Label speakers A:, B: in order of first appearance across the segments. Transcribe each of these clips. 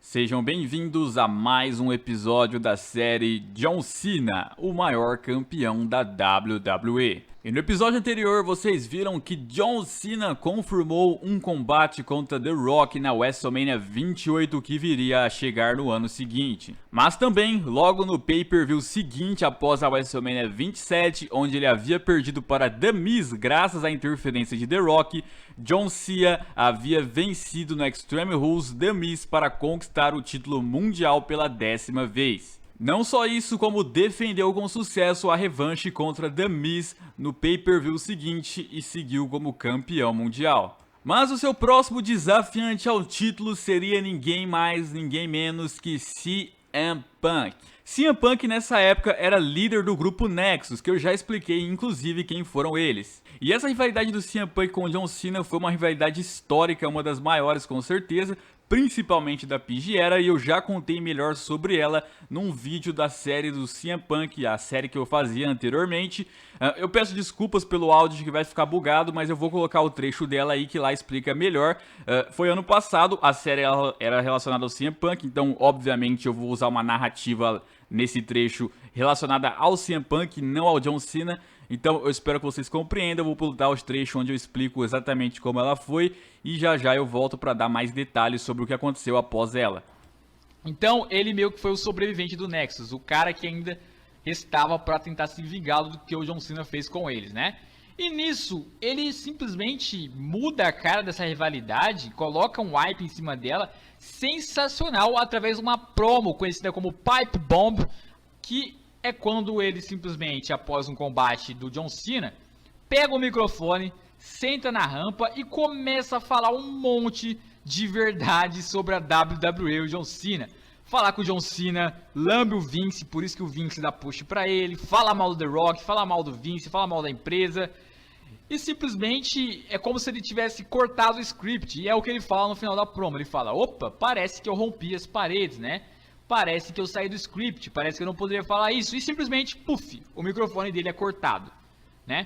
A: Sejam bem-vindos a mais um episódio da série John Cena, o maior campeão da WWE. E no episódio anterior vocês viram que John Cena confirmou um combate contra The Rock na WrestleMania 28 que viria a chegar no ano seguinte. Mas também, logo no pay-per-view seguinte após a WrestleMania 27, onde ele havia perdido para The Miz graças à interferência de The Rock, John Cena havia vencido no Extreme Rules The Miz para conquistar o título mundial pela 10ª vez. Não só isso, como defendeu com sucesso a revanche contra The Miz no pay-per-view seguinte e seguiu como campeão mundial. Mas o seu próximo desafiante ao título seria ninguém mais, ninguém menos que CM Punk. CM Punk nessa época era líder do grupo Nexus, que eu já expliquei inclusive quem foram eles. E essa rivalidade do CM Punk com o John Cena foi uma rivalidade histórica, uma das maiores com certeza, principalmente da PG Era, e eu já contei melhor sobre ela num vídeo da série do CM Punk, a série que eu fazia anteriormente. Eu peço desculpas pelo áudio que vai ficar bugado, mas eu vou colocar o trecho dela aí que lá explica melhor. Foi ano passado, a série era relacionada ao CM Punk, então obviamente eu vou usar uma narrativa nesse trecho relacionada ao CM Punk, não ao John Cena. Então eu espero que vocês compreendam, eu vou pular os trechos onde eu explico exatamente como ela foi e já já eu volto para dar mais detalhes sobre o que aconteceu após ela.
B: Então ele meio que foi o sobrevivente do Nexus, o cara que ainda restava para tentar se vingar do que o John Cena fez com eles, né? E nisso ele simplesmente muda a cara dessa rivalidade, coloca um hype em cima dela sensacional através de uma promo conhecida como Pipe Bomb, que é quando ele simplesmente, após um combate do John Cena, pega o microfone, senta na rampa e começa a falar um monte de verdade sobre a WWE e o John Cena. Falar que o John Cena lambe o Vince, por isso que o Vince dá push pra ele, fala mal do The Rock, fala mal do Vince, fala mal da empresa. E simplesmente é como se ele tivesse cortado o script, e é o que ele fala no final da promo. Ele fala, opa, parece que eu rompi as paredes, né? Parece que eu saí do script, parece que eu não poderia falar isso. E simplesmente, puff, o microfone dele é cortado, né?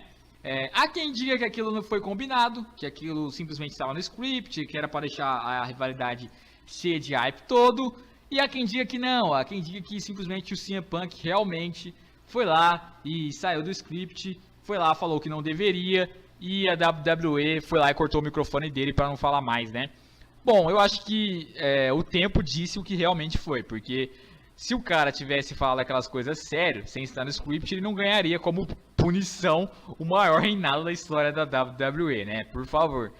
B: Há quem diga que aquilo não foi combinado, que aquilo simplesmente estava no script, que era para deixar a rivalidade cheia de hype todo. E há quem diga que não, há quem diga que simplesmente o CM Punk realmente foi lá e saiu do script, foi lá, falou que não deveria, e a WWE foi lá e cortou o microfone dele para não falar mais, né? Bom, eu acho que o tempo disse o que realmente foi, porque se o cara tivesse falado aquelas coisas sério, sem estar no script, ele não ganharia como punição o maior reinado da história da WWE, né? Por favor.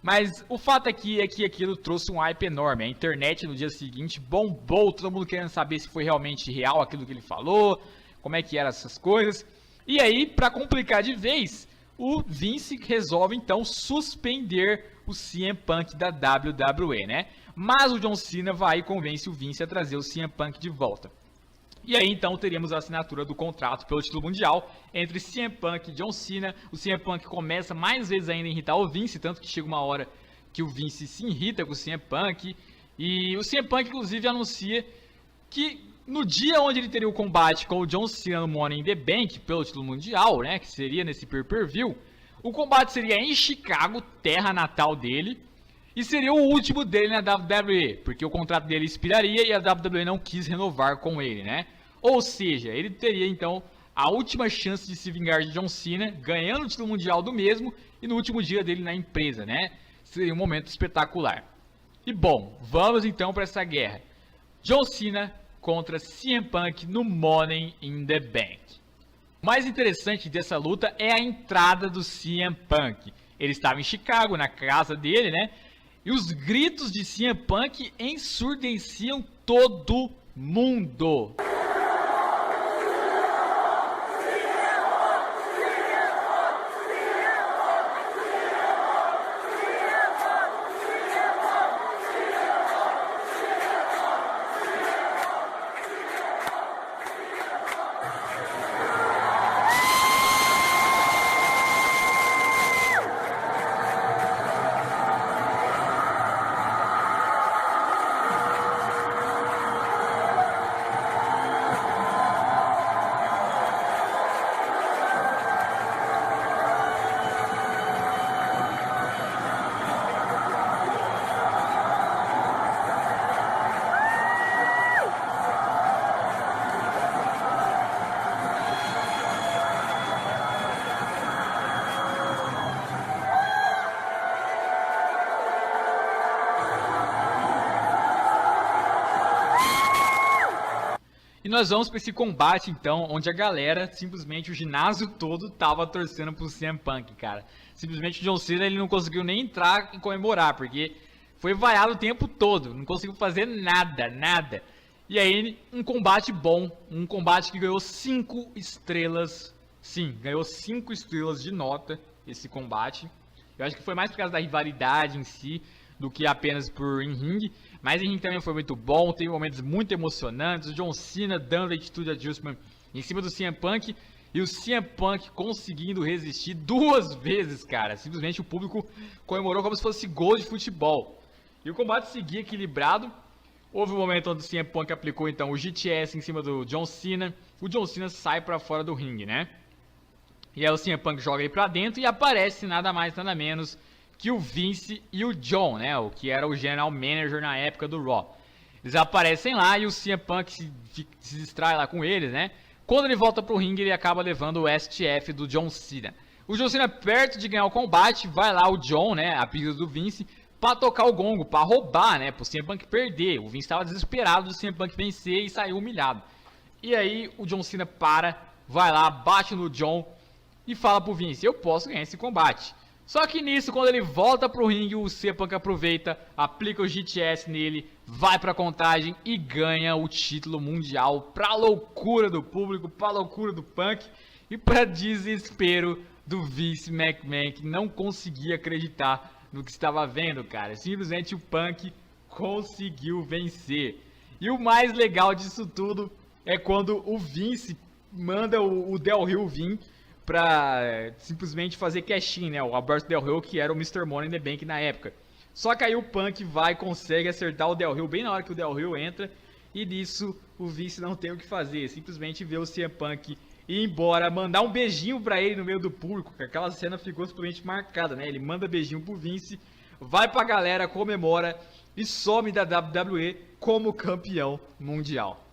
B: Mas o fato aqui é que aquilo trouxe um hype enorme. A internet no dia seguinte bombou, todo mundo querendo saber se foi realmente real aquilo que ele falou, como é que eram essas coisas. E aí, pra complicar de vez, o Vince resolve então suspender o CM Punk da WWE, né? Mas o John Cena vai e convence o Vince a trazer o CM Punk de volta. E aí então teríamos a assinatura do contrato pelo título mundial entre CM Punk e John Cena. O CM Punk começa mais vezes ainda a irritar o Vince, tanto que chega uma hora que o Vince se irrita com o CM Punk. E o CM Punk inclusive anuncia que no dia onde ele teria o combate com o John Cena no Money in the Bank pelo título mundial, né, que seria nesse pay-per-view, o combate seria em Chicago, terra natal dele, e seria o último dele na WWE, porque o contrato dele expiraria e a WWE não quis renovar com ele, né? Ou seja, ele teria então a última chance de se vingar de John Cena, ganhando o título mundial do mesmo e no último dia dele na empresa, né? Seria um momento espetacular. E bom, vamos então para essa guerra. John Cena contra CM Punk no Money in the Bank. O mais interessante dessa luta é a entrada do CM Punk. Ele estava em Chicago, na casa dele, né? E os gritos de CM Punk ensurdeciam todo mundo. E nós vamos para esse combate, então, onde a galera, simplesmente o ginásio todo, tava torcendo pro CM Punk, cara. Simplesmente o John Cena, ele não conseguiu nem entrar e comemorar, porque foi vaiado o tempo todo, não conseguiu fazer nada. E aí, um combate bom, um combate que ganhou 5 estrelas. Sim, ganhou 5 estrelas de nota esse combate. Eu acho que foi mais por causa da rivalidade em si, do que apenas por em ringue. Mas em ringue também foi muito bom, teve momentos muito emocionantes. O John Cena dando a atitude adjustment em cima do CM Punk. E o CM Punk conseguindo resistir 2 vezes, cara. Simplesmente o público comemorou como se fosse gol de futebol. E o combate seguia equilibrado. Houve um momento onde o CM Punk aplicou então o GTS em cima do John Cena. O John Cena sai pra fora do ringue, né? E aí o CM Punk joga ele pra dentro e aparece nada mais nada menos que o Vince e o John, né? O que era o General Manager na época do Raw. Eles aparecem lá e o CM Punk se distrai lá com eles, né? Quando ele volta pro ringue, ele acaba levando o STF do John Cena. O John Cena, perto de ganhar o combate, vai lá o John, né? A pedido do Vince, pra tocar o gongo, pra roubar, né? Pro CM Punk perder. O Vince tava desesperado do CM Punk vencer e saiu humilhado. E aí o John Cena vai lá, bate no John e fala pro Vince, eu posso ganhar esse combate. Só que nisso, quando ele volta pro ringue, o CM Punk aproveita, aplica o GTS nele, vai pra contagem e ganha o título mundial, pra loucura do público, pra loucura do Punk e pra desespero do Vince McMahon, que não conseguia acreditar no que estava vendo, cara. Simplesmente o Punk conseguiu vencer. E o mais legal disso tudo é quando o Vince manda o Del Rio vir pra simplesmente fazer cash-in, né? O Alberto Del Rio, que era o Mr. Money in the Bank na época. Só que aí o Punk vai e consegue acertar o Del Rio bem na hora que o Del Rio entra. E nisso o Vince não tem o que fazer. Simplesmente vê o CM Punk ir embora, mandar um beijinho pra ele no meio do público. Aquela cena ficou simplesmente marcada, né? Ele manda beijinho pro Vince, vai pra galera, comemora e some da WWE como campeão mundial.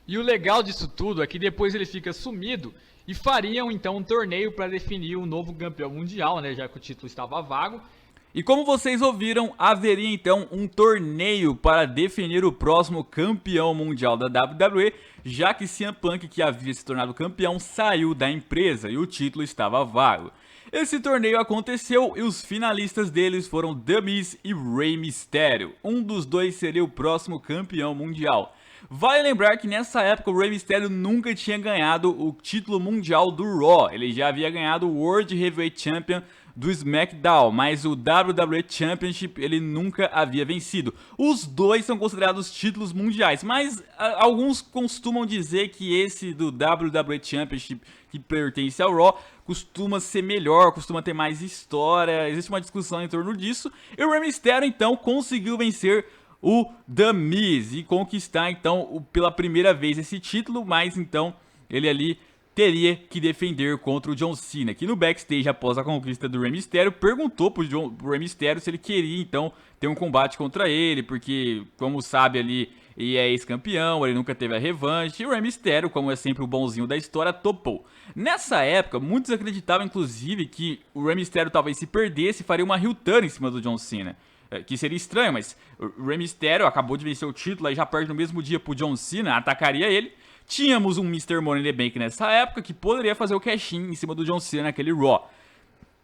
B: E o legal disso tudo é que depois ele fica sumido e fariam então um torneio para definir o novo campeão mundial, né, já que o título estava vago.
A: E como vocês ouviram, haveria então um torneio para definir o próximo campeão mundial da WWE, já que CM Punk, que havia se tornado campeão, saiu da empresa e o título estava vago. Esse torneio aconteceu e os finalistas deles foram The Miz e Rey Mysterio. Um dos dois seria o próximo campeão mundial. Vale lembrar que nessa época o Rey Mysterio nunca tinha ganhado o título mundial do Raw. Ele já havia ganhado o World Heavyweight Champion do SmackDown, mas o WWE Championship ele nunca havia vencido. Os dois são considerados títulos mundiais, mas alguns costumam dizer que esse do WWE Championship, que pertence ao Raw, costuma ser melhor, costuma ter mais história. Existe uma discussão em torno disso. E o Rey Mysterio então conseguiu vencer o The Miz e conquistar então pela primeira vez esse título, mas então ele ali teria que defender contra o John Cena, que no backstage após a conquista do Rey Mysterio perguntou pro Rey Mysterio se ele queria então ter um combate contra ele, porque como sabe ali ele é ex-campeão, ele nunca teve a revanche, e o Rey Mysterio, como é sempre o bonzinho da história, topou. Nessa época, muitos acreditavam inclusive que o Rey Mysterio talvez se perdesse faria uma heel turn em cima do John Cena. Que seria estranho, mas o Rey Mysterio acabou de vencer o título, aí já perde no mesmo dia pro John Cena, atacaria ele. Tínhamos um Mr. Money in the Bank nessa época que poderia fazer o cash-in em cima do John Cena naquele Raw.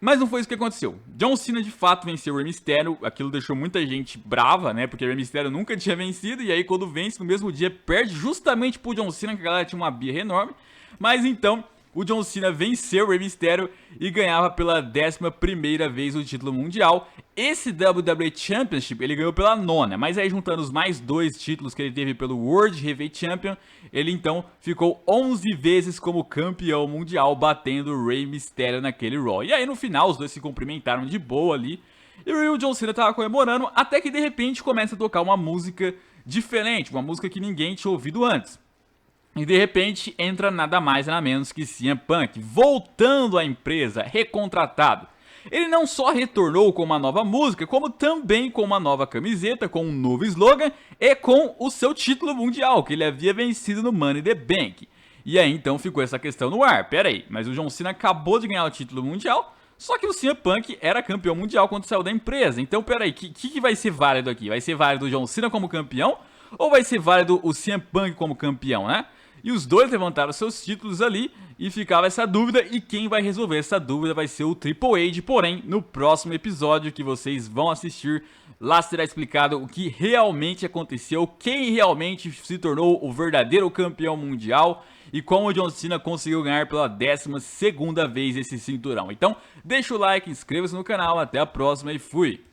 A: Mas não foi isso que aconteceu. John Cena de fato venceu o Rey Mysterio, aquilo deixou muita gente brava, né? Porque o Rey Mysterio nunca tinha vencido, e aí quando vence no mesmo dia, perde justamente pro John Cena, que a galera tinha uma birra enorme. Mas então, o John Cena venceu o Rey Mysterio e ganhava pela 11ª vez o título mundial. Esse WWE Championship ele ganhou pela 9ª, mas aí juntando os mais 2 títulos que ele teve pelo World Heavyweight Champion, ele então ficou 11 vezes como campeão mundial, batendo o Rey Mysterio naquele Raw. E aí no final os dois se cumprimentaram de boa ali, e o John Cena tava comemorando, até que de repente começa a tocar uma música diferente, uma música que ninguém tinha ouvido antes. E de repente entra nada mais nada menos que CM Punk, voltando à empresa, recontratado. Ele não só retornou com uma nova música, como também com uma nova camiseta, com um novo slogan e com o seu título mundial, que ele havia vencido no Money in the Bank. E aí então ficou essa questão no ar, pera aí, mas o John Cena acabou de ganhar o título mundial, só que o CM Punk era campeão mundial quando saiu da empresa. Então pera aí, o que vai ser válido aqui? Vai ser válido o John Cena como campeão ou vai ser válido o CM Punk como campeão, né? E os dois levantaram seus títulos ali e ficava essa dúvida, e quem vai resolver essa dúvida vai ser o Triple H, porém, no próximo episódio que vocês vão assistir, lá será explicado o que realmente aconteceu, quem realmente se tornou o verdadeiro campeão mundial e como o John Cena conseguiu ganhar pela 12ª vez esse cinturão. Então, deixa o like, inscreva-se no canal, até a próxima e fui!